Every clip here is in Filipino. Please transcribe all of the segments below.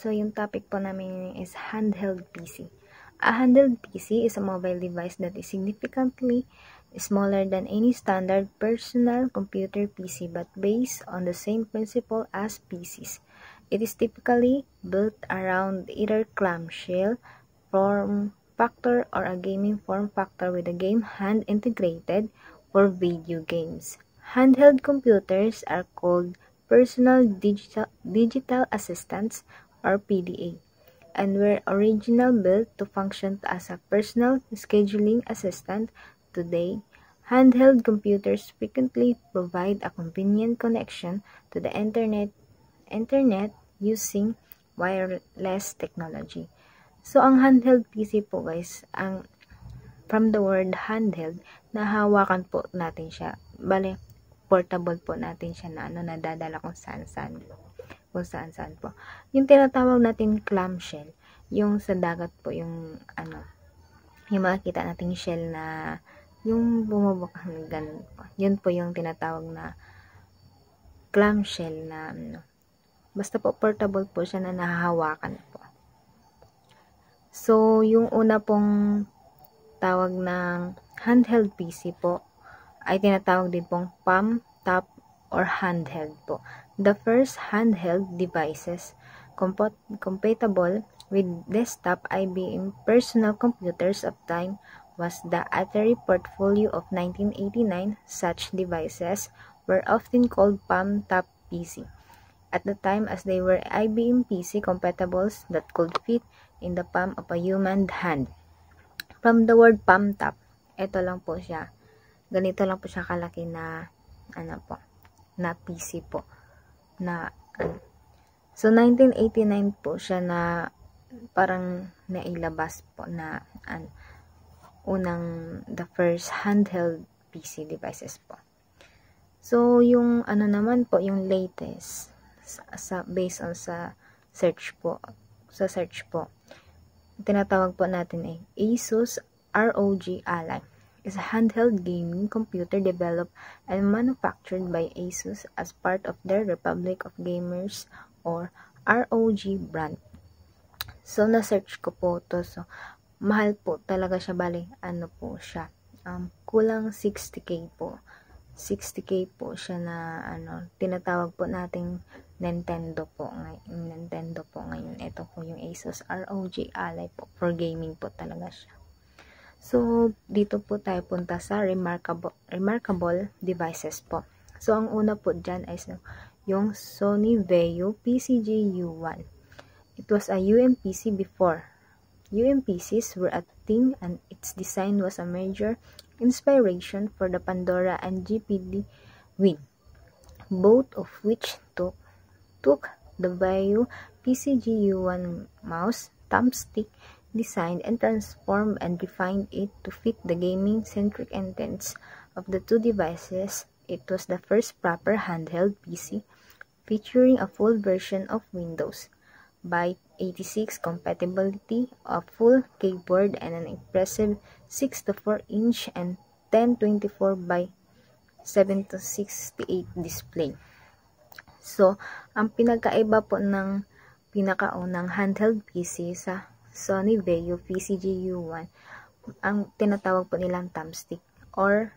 So, yung topic po namin is handheld PC. A handheld PC is a mobile device that is significantly smaller than any standard personal computer PC but based on the same principle as PCs. It is typically built around either clamshell form factor or a gaming form factor with a game hand integrated for video games. Handheld computers are called personal digital assistants or PDA and were originally built to function as a personal scheduling assistant. Today, handheld computers frequently provide a convenient connection to the internet using wireless technology. So, ang handheld PC po guys, from the word handheld, nahawakan po natin siya. Bale, portable po natin siya na nadadala kung saan-saan po. Yung tinatawag natin clamshell, yung sa dagat po, yung yung makikita nating shell na yung bumubok ganun po. Yun po yung tinatawag na clamshell na basta po portable po siya na nahahawakan po. So, yung una pong tawag ng handheld PC po ay tinatawag din pong palm top or handheld po. The first handheld devices compatible with desktop IBM personal computers of time was the Atari portfolio of 1989. Such devices were often called palm top PC at the time as they were IBM PC compatibles that could fit in the palm of a human hand. From the word palm top, ito lang po siya. Ganito lang po siya kalaki na na PC po. So 1989 po siya na parang nailabas po na the first handheld PC devices po. So yung naman po, yung latest based on sa search po, tinatawag po natin ay Asus ROG Ally is a handheld gaming computer developed and manufactured by Asus as part of their Republic of Gamers or ROG brand. So na-search ko po to. So mahal po talaga siya, bali po siya. Kulang 60k po. 60k po siya na tinatawag po nating Nintendo po ngayon. Ito po yung Asus ROG Ally po, for gaming po talaga siya. So dito po tayo punta sa remarkable devices po. So ang una po dyan ay yung Sony Vaio PCG U1. It was a UMPC before. UMPCs were a thing and its design was a major inspiration for the Pandora and GPD Wing, both of which took the Vaio PCG U1 mouse thumbstick design and transformed and refined it to fit the gaming-centric intents of the two devices. It was the first proper handheld PC featuring a full version of Windows by 86 compatibility, a full keyboard, and an impressive 6-4-inch and 1024 by 768 display. So, ang pinagkaiba po ng pinakaunang handheld PC sa Sony Vaio PCG U1, ang tinatawag po nilang thumbstick, or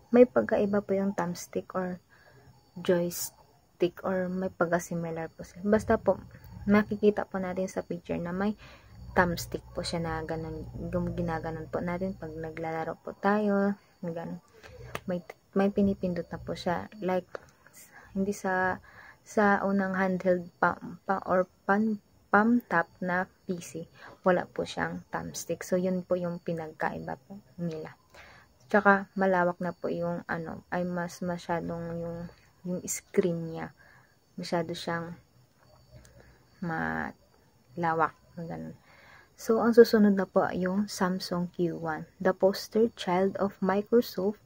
may pagkaiba po yung thumbstick or joystick, or may pagka-similar po sila. Basta po, makikita po natin sa picture na may thumbstick po siya na ganun, ginaganon po natin pag naglalaro po tayo, ganun. May pinipindot na po siya, like hindi sa unang handheld palm top na PC, wala po siyang thumbstick. So yun po yung pinagkaiba po nila. Tsaka malawak na po yung ay mas masyadong yung screen niya, masyado siyang malawak, ganun. So ang susunod na po yung Samsung Q1, the poster child of Microsoft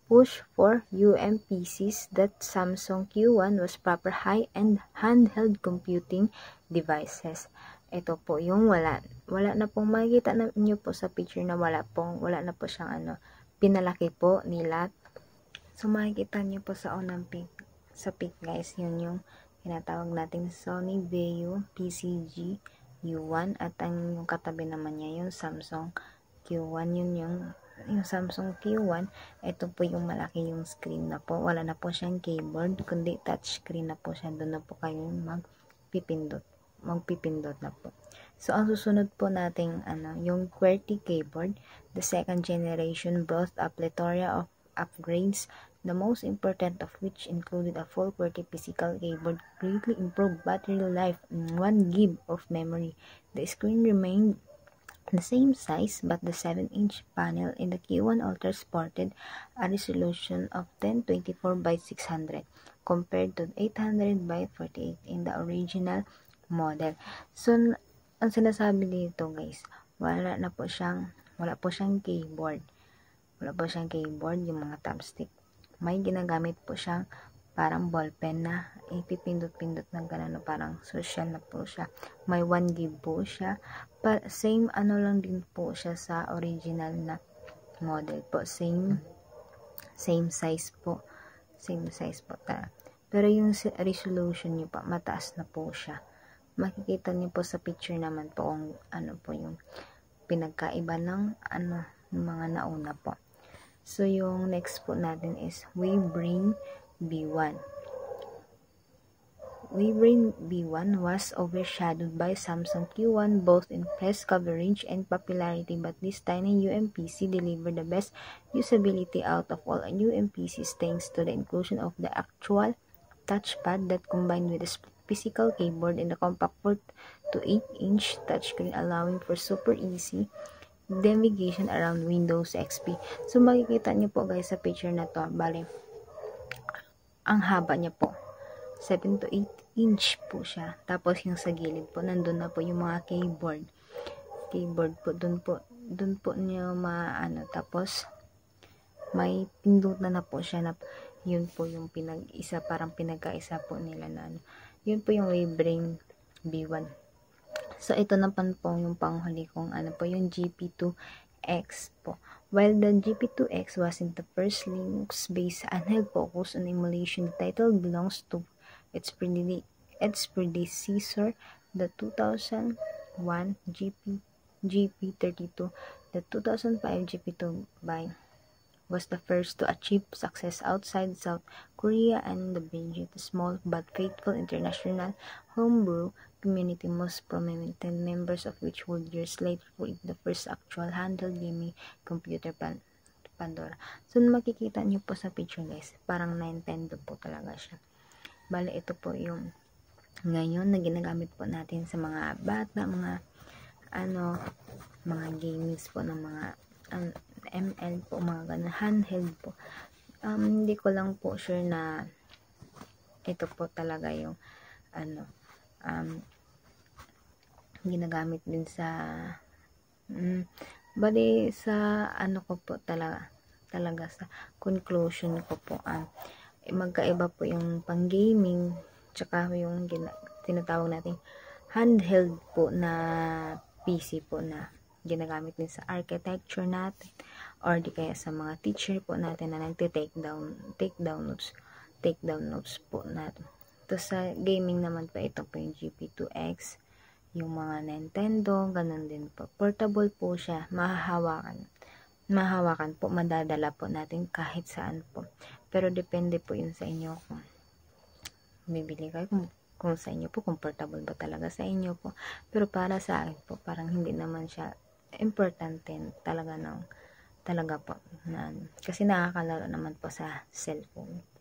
push for UMPCs. That Samsung Q1 was proper high-end handheld computing devices. Ito po yung wala na pong makikita na niyo po sa picture na wala na po siyang pinalaki po nila. So makikita niyo po sa unang pic guys, yun yung tinatawag nating Sony Vaio PCG U1 at yung katabi naman niya yung Samsung Q1. Yun yung Samsung Q1. Ito po yung malaki yung screen na po. Wala na po siyang keyboard, kundi touch screen na po siya. Doon na po kayo magpipindot na po. So, ang susunod po nating yung QWERTY keyboard. The second generation brought a plethora of upgrades, the most important of which included a full QWERTY physical keyboard, greatly improved battery life, and 1 GB of memory. The screen remained the same size, but the 7-inch panel in the Q1 Ultra sported a resolution of 1024 by 600 compared to 800 by 48 in the original model. So, ang sinasabi dito guys, wala po siyang keyboard. Wala po siyang keyboard, yung mga thumbstick. May ginagamit po siyang parang ballpen na ipipindot-pindot ng ganun, parang social na po siya. May 1 GB po siya. Same lang din po siya sa original na model po. Same size po. Same size po talaga. Pero yung resolution niyo pa, mataas na po siya. Makikita niyo po sa picture naman po kung po yung pinagkaiba ng mga nauna po. So, yung next po natin is Wavebring B1. Wavebring B1 was overshadowed by Samsung Q1 both in press coverage and popularity, but this tiny UMPC delivered the best usability out of all UMPCs thanks to the inclusion of the actual touchpad that combined with a physical keyboard and the compact 4 to 8-inch touchscreen, allowing for super easy navigation around Windows XP. So, makikita niyo po guys sa picture na to, bali, ang haba niya po, 7 to 8 inch po siya. Tapos, yung sa gilid po, nandun na po yung mga keyboard po, dun po niyo tapos, may pindutan na po siya na, yun po yung parang pinagkaisa po nila na yun po yung Wavebring B1. So, ito na po yung panghuli kong po yung GP2X po. While the GP2X wasn't the first Linux-based handheld focused on emulation, the title belongs to its predecessor, the 2001 GP32. The 2005 GP2 was the first to achieve success outside South Korea and the Beijing, the small but faithful international homebrew community, most prominent members of which would years later create the first actual handheld gaming computer, Pandora. So, makikita nyo po sa picture guys, parang Nintendo po talaga siya. Bale, ito po yung ngayon na ginagamit po natin sa mga bata, mga gamings po ng mga ML po, mga ganun, handheld po. Hindi ko lang po sure na ito po talaga yung ginagamit din sa bali sa ko po talaga sa conclusion ko po, magkaiba po yung pang gaming tsaka yung tinatawag natin handheld po na PC po na ginagamit din sa architecture natin or di kaya sa mga teacher po natin na nagte-take down notes po natin. To sa gaming naman po, ito po yung GP2X, yung mga Nintendo, ganun din po. Portable po siya, mahahawakan po, madadala po natin kahit saan po. Pero depende po yun sa inyo kung bibili kayo, kung sa inyo po, comfortable ba talaga sa inyo po. Pero para sa akin po, parang hindi naman siya importante talaga po. Kasi nakakalaro naman po sa cellphone po.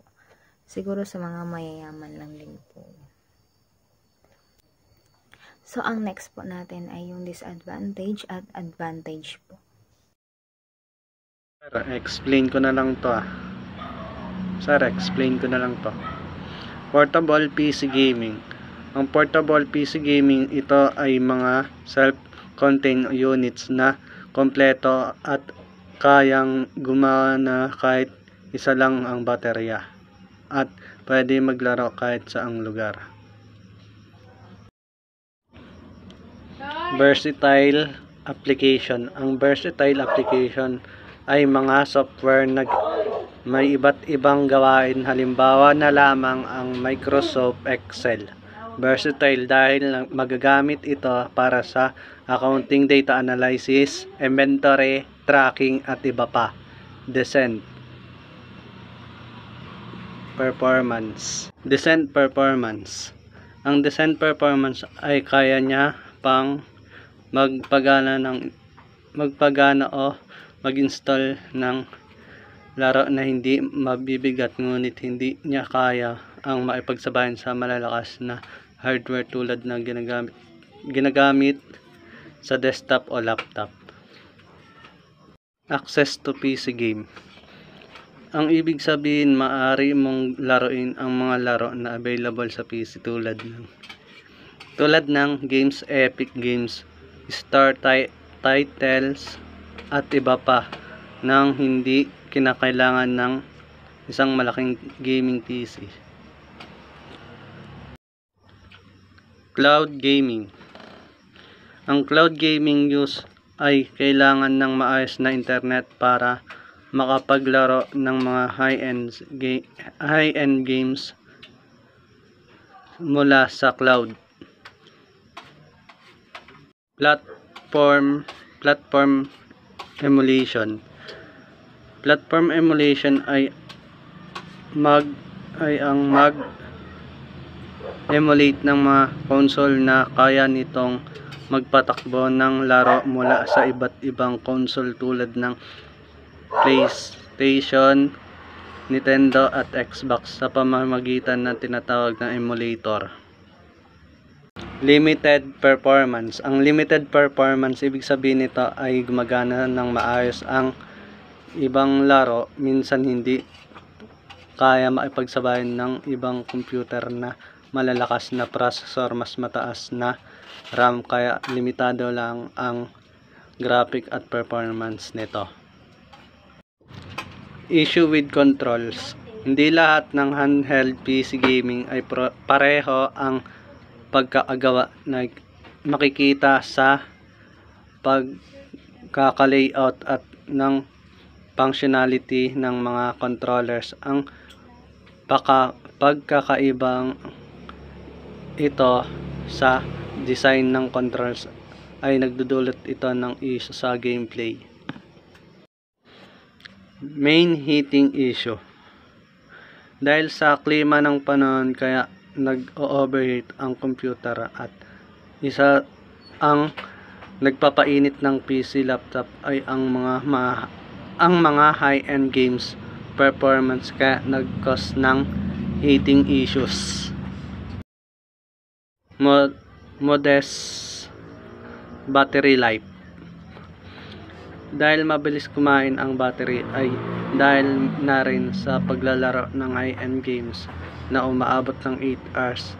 Siguro sa mga mayayaman lang din po. So, ang next po natin ay yung disadvantage at advantage po. Explain ko na lang to. Explain ko na lang to. Portable PC gaming. Ang portable PC gaming, ito ay mga self-contained units na kompleto at kayang gumana kahit isa lang ang baterya at pwede maglaro kahit saang lugar. Versatile application. Ang versatile application ay mga software na may iba't ibang gawain, halimbawa na lamang ang Microsoft Excel. Versatile dahil magagamit ito para sa accounting, data analysis, inventory, tracking at iba pa. Decent performance. Ang decent performance ay kaya niya pang magpagana o mag-install ng laro na hindi mabibigat, ngunit hindi niya kaya ang maipagsabayan sa malalakas na hardware tulad ng ginagamit sa desktop o laptop. Access to PC game. Ang ibig sabihin, maaari mong laruin ang mga laro na available sa PC tulad ng games, Epic Games, Star Titles at iba pa, nang hindi kinakailangan ng isang malaking gaming PC. Cloud gaming. Ang cloud gaming use ay kailangan ng maayos na internet para makapaglaro ng mga high-end games mula sa cloud. Platform emulation. Platform emulation ay mag-emulate ng mga console na kaya nitong magpatakbo ng laro mula sa iba't ibang console tulad ng PlayStation, Nintendo at Xbox sa pamamagitan ng tinatawag na emulator. Limited performance. Ang limited performance, ibig sabihin nito ay gumagana ng maayos ang ibang laro, minsan hindi kaya maipagsabayan ng ibang computer na malalakas na processor, mas mataas na RAM, kaya limitado lang ang graphic at performance nito. Issue with controls. Hindi lahat ng handheld PC gaming ay pareho ang pagkakagawa na makikita sa pagkaka-layout at ng functionality ng mga controllers. Ang pagkakaibang ito sa design ng controls ay nagdudulot ito ng issue sa gameplay. Main heating issue. Dahil sa klima ng panahon, kaya nag-overheat ang computer, at isa ang nagpapainit ng PC laptop ay ang mga high-end games performance, kaya nag-cause ng heating issues. Modest battery life. Dahil mabilis kumain ang battery ay dahil na rin sa paglalaro ng high-end games na umaabot ng 8 hours